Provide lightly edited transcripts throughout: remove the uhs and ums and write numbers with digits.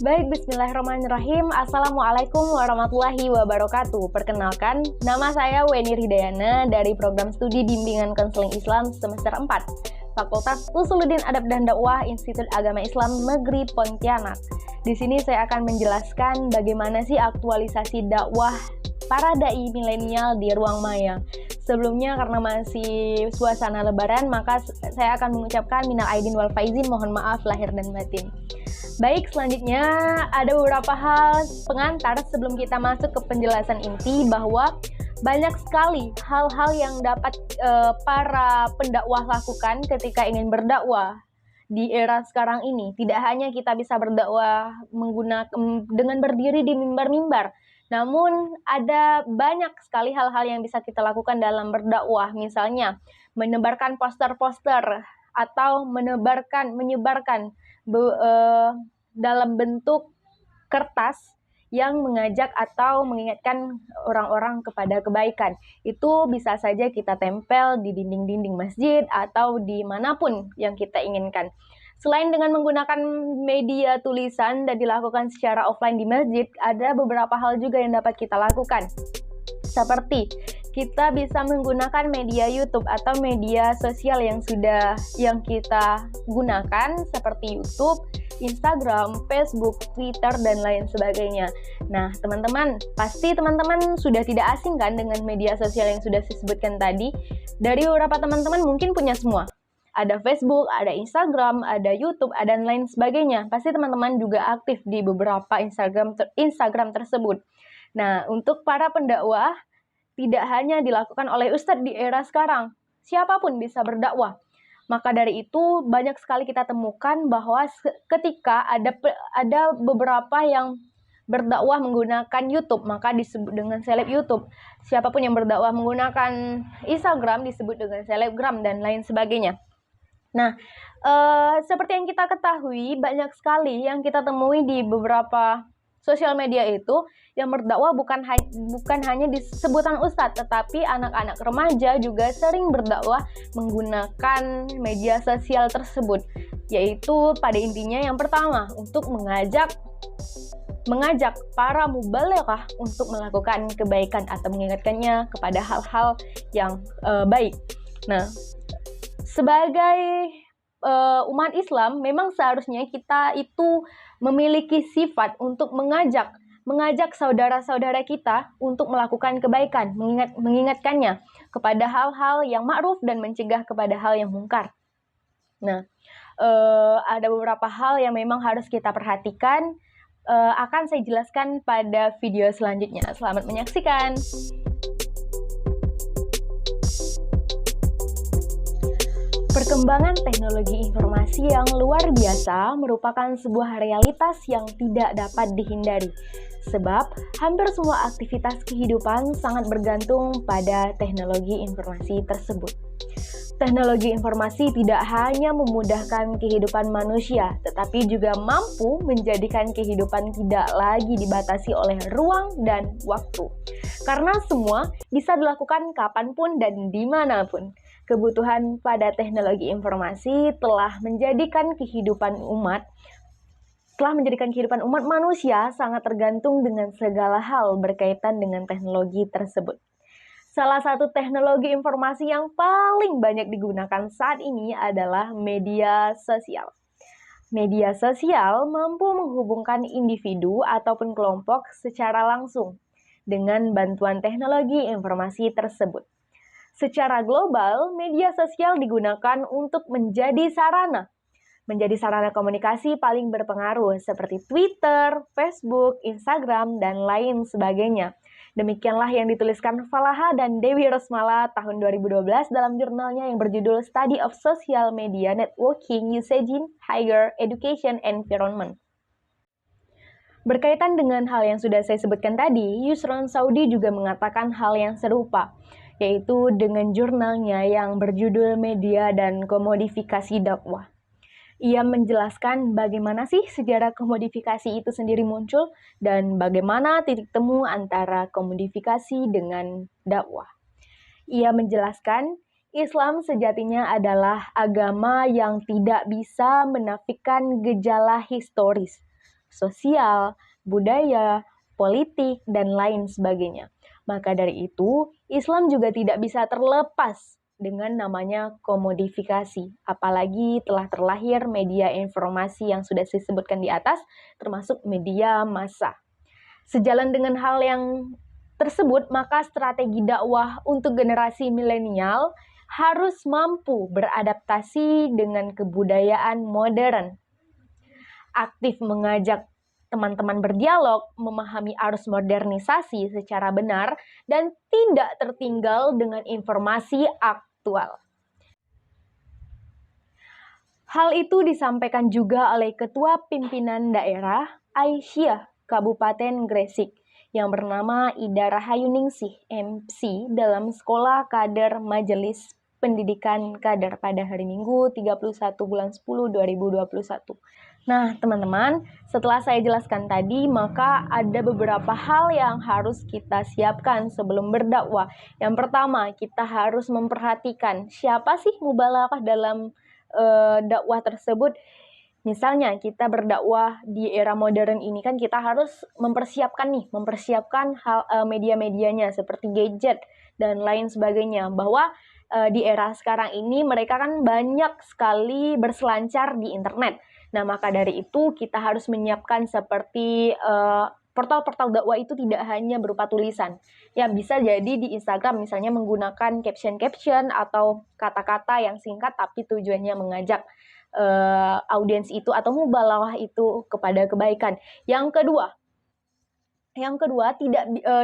Baik, bismillahirrahmanirrahim. Assalamualaikum warahmatullahi wabarakatuh. Perkenalkan, nama saya Weni Ridayana dari Program Studi Bimbingan Konseling Islam semester 4, Fakultas Usuluddin Adab dan Dakwah Institut Agama Islam Negeri Pontianak. Di sini saya akan menjelaskan bagaimana sih aktualisasi dakwah para dai milenial di ruang maya. Sebelumnya, karena masih suasana lebaran, maka saya akan mengucapkan minal aidin wal faizin, mohon maaf lahir dan batin. Baik, selanjutnya ada beberapa hal pengantar sebelum kita masuk ke penjelasan inti, bahwa banyak sekali hal-hal yang dapat para pendakwah lakukan ketika ingin berdakwah di era sekarang ini. Tidak hanya kita bisa berdakwah dengan berdiri di mimbar-mimbar, namun ada banyak sekali hal-hal yang bisa kita lakukan dalam berdakwah. Misalnya menebarkan poster-poster atau menyebarkan dalam bentuk kertas yang mengajak atau mengingatkan orang-orang kepada kebaikan. Itu bisa saja kita tempel di dinding-dinding masjid atau dimanapun yang kita inginkan. Selain dengan menggunakan media tulisan dan dilakukan secara offline di masjid, ada beberapa hal juga yang dapat kita lakukan. Seperti kita bisa menggunakan media YouTube atau media sosial yang kita gunakan seperti YouTube, Instagram, Facebook, Twitter, dan lain sebagainya. Nah, teman-teman, pasti teman-teman sudah tidak asing kan dengan media sosial yang sudah disebutkan tadi. Dari beberapa teman-teman mungkin punya semua. Ada Facebook, ada Instagram, ada YouTube, dan lain sebagainya. Pasti teman-teman juga aktif di beberapa Instagram tersebut. Nah, untuk para pendakwah, tidak hanya dilakukan oleh ustadz di era sekarang, siapapun bisa berdakwah. Maka dari itu banyak sekali kita temukan bahwa ketika ada beberapa yang berdakwah menggunakan YouTube, maka disebut dengan seleb YouTube. Siapapun yang berdakwah menggunakan Instagram disebut dengan selebgram dan lain sebagainya. Nah, seperti yang kita ketahui, banyak sekali yang kita temui di beberapa sosial media itu yang berdakwah bukan hanya di sebutan ustadz, tetapi anak-anak remaja juga sering berdakwah menggunakan media sosial tersebut, yaitu pada intinya yang pertama untuk mengajak para mubalighah untuk melakukan kebaikan atau mengingatkannya kepada hal-hal yang baik. Nah, sebagai umat Islam, memang seharusnya kita itu memiliki sifat untuk mengajak saudara-saudara kita untuk melakukan kebaikan, mengingatkannya kepada hal-hal yang ma'ruf dan mencegah kepada hal yang mungkar. Nah, ada beberapa hal yang memang harus kita perhatikan, akan saya jelaskan pada video selanjutnya. Selamat menyaksikan. Perkembangan teknologi informasi yang luar biasa merupakan sebuah realitas yang tidak dapat dihindari, sebab hampir semua aktivitas kehidupan sangat bergantung pada teknologi informasi tersebut. Teknologi informasi tidak hanya memudahkan kehidupan manusia, tetapi juga mampu menjadikan kehidupan tidak lagi dibatasi oleh ruang dan waktu. Karena semua bisa dilakukan kapanpun dan dimanapun. Kebutuhan pada teknologi informasi telah menjadikan kehidupan umat manusia sangat tergantung dengan segala hal berkaitan dengan teknologi tersebut. Salah satu teknologi informasi yang paling banyak digunakan saat ini adalah media sosial. Media sosial mampu menghubungkan individu ataupun kelompok secara langsung dengan bantuan teknologi informasi tersebut. Secara global, media sosial digunakan untuk menjadi sarana komunikasi paling berpengaruh seperti Twitter, Facebook, Instagram, dan lain sebagainya. Demikianlah yang dituliskan Falaha dan Dewi Rosmala tahun 2012 dalam jurnalnya yang berjudul Study of Social Media Networking Usage in Higher Education Environment. Berkaitan dengan hal yang sudah saya sebutkan tadi, Yusron Saudi juga mengatakan hal yang serupa, yaitu dengan jurnalnya yang berjudul Media dan Komodifikasi Dakwah. Ia menjelaskan bagaimana sih sejarah komodifikasi itu sendiri muncul dan bagaimana titik temu antara komodifikasi dengan dakwah. Ia menjelaskan Islam sejatinya adalah agama yang tidak bisa menafikan gejala historis, sosial, budaya, politik, dan lain sebagainya. Maka dari itu, Islam juga tidak bisa terlepas dengan namanya komodifikasi. Apalagi telah terlahir media informasi yang sudah disebutkan di atas, termasuk media massa. Sejalan dengan hal yang tersebut, maka strategi dakwah untuk generasi milenial harus mampu beradaptasi dengan kebudayaan modern. Aktif mengajak teman-teman berdialog, memahami arus modernisasi secara benar, dan tidak tertinggal dengan informasi aktual. Hal itu disampaikan juga oleh Ketua Pimpinan Daerah Aisyah Kabupaten Gresik yang bernama Ida Rahayuningsih MC dalam Sekolah Kader Majelis Pendidikan Kader pada hari Minggu 31 bulan 10 2021. Nah, teman-teman, setelah saya jelaskan tadi, maka ada beberapa hal yang harus kita siapkan sebelum berdakwah. Yang pertama, kita harus memperhatikan siapa sih mubalaghah dalam dakwah tersebut. Misalnya kita berdakwah di era modern ini kan kita harus mempersiapkan hal media-medianya seperti gadget dan lain sebagainya, bahwa di era sekarang ini mereka kan banyak sekali berselancar di internet. Nah, maka dari itu kita harus menyiapkan seperti portal-portal dakwah itu tidak hanya berupa tulisan. Ya, bisa jadi di Instagram misalnya menggunakan caption-caption atau kata-kata yang singkat tapi tujuannya mengajak audiens itu atau mubalaghah itu kepada kebaikan. Yang kedua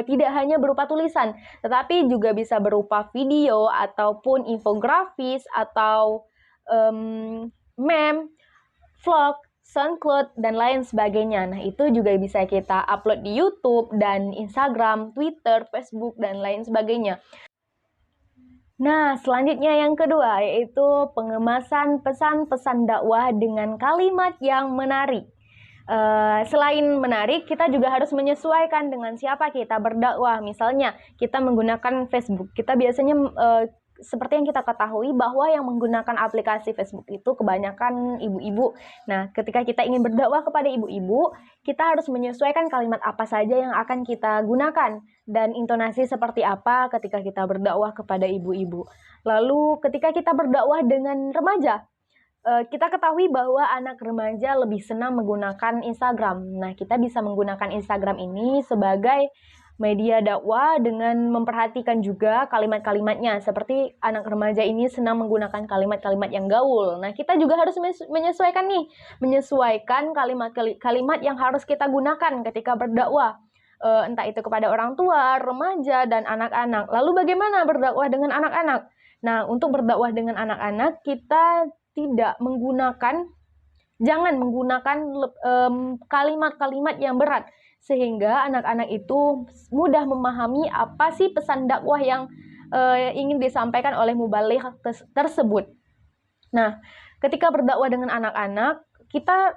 tidak hanya berupa tulisan, tetapi juga bisa berupa video ataupun infografis atau meme, vlog, SoundCloud, dan lain sebagainya. Nah, itu juga bisa kita upload di YouTube dan Instagram, Twitter, Facebook, dan lain sebagainya. Nah, selanjutnya yang kedua yaitu pengemasan pesan-pesan dakwah dengan kalimat yang menarik. Selain menarik, kita juga harus menyesuaikan dengan siapa kita berdakwah. Misalnya, kita menggunakan Facebook. Kita biasanya seperti yang kita ketahui bahwa yang menggunakan aplikasi Facebook itu kebanyakan ibu-ibu. Nah, ketika kita ingin berdakwah kepada ibu-ibu, kita harus menyesuaikan kalimat apa saja yang akan kita gunakan dan intonasi seperti apa ketika kita berdakwah kepada ibu-ibu. Lalu, ketika kita berdakwah dengan remaja, kita ketahui bahwa anak remaja lebih senang menggunakan Instagram. Nah, kita bisa menggunakan Instagram ini sebagai media dakwah dengan memperhatikan juga kalimat-kalimatnya. Seperti anak remaja ini senang menggunakan kalimat-kalimat yang gaul. Nah, kita juga harus menyesuaikan kalimat-kalimat yang harus kita gunakan ketika berdakwah. Entah itu kepada orang tua, remaja, dan anak-anak. Lalu bagaimana berdakwah dengan anak-anak? Nah, untuk berdakwah dengan anak-anak, kita jangan menggunakan kalimat-kalimat yang berat, sehingga anak-anak itu mudah memahami apa sih pesan dakwah yang ingin disampaikan oleh mubaligh tersebut. Nah, ketika berdakwah dengan anak-anak, kita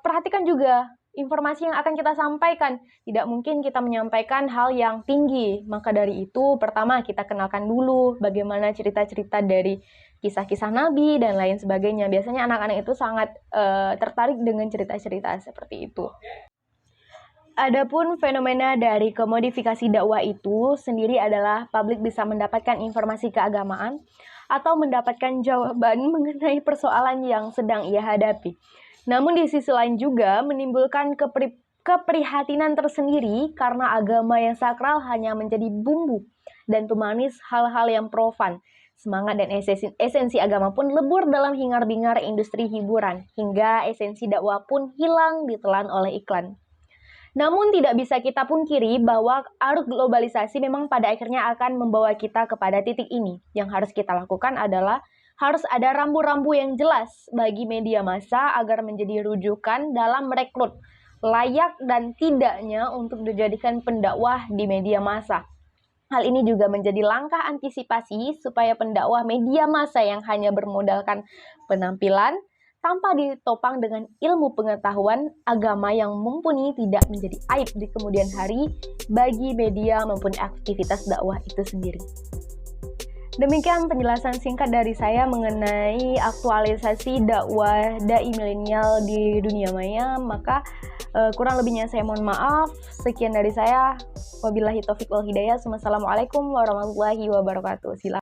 perhatikan juga informasi yang akan kita sampaikan. Tidak mungkin kita menyampaikan hal yang tinggi. Maka dari itu, pertama kita kenalkan dulu bagaimana cerita-cerita dari kisah-kisah Nabi dan lain sebagainya. Biasanya anak-anak itu sangat tertarik dengan cerita-cerita seperti itu. Adapun fenomena dari komodifikasi dakwah itu sendiri adalah publik bisa mendapatkan informasi keagamaan atau mendapatkan jawaban mengenai persoalan yang sedang ia hadapi. Namun di sisi lain juga menimbulkan keprihatinan tersendiri karena agama yang sakral hanya menjadi bumbu dan pemanis hal-hal yang profan. Semangat dan esensi agama pun lebur dalam hingar-bingar industri hiburan, hingga esensi dakwah pun hilang ditelan oleh iklan. Namun tidak bisa kita pungkiri bahwa arus globalisasi memang pada akhirnya akan membawa kita kepada titik ini. Yang harus kita lakukan adalah harus ada rambu-rambu yang jelas bagi media massa agar menjadi rujukan dalam merekrut layak dan tidaknya untuk dijadikan pendakwah di media massa. Hal ini juga menjadi langkah antisipasi supaya pendakwah media massa yang hanya bermodalkan penampilan tanpa ditopang dengan ilmu pengetahuan agama yang mumpuni tidak menjadi aib di kemudian hari bagi media maupun aktivitas dakwah itu sendiri. Demikian penjelasan singkat dari saya mengenai aktualisasi dakwah dai milenial di dunia maya. Maka kurang lebihnya saya mohon maaf. Sekian dari saya. Wabillahi taufiq wal hidayah. Wassalamualaikum warahmatullahi wabarakatuh. Silakan.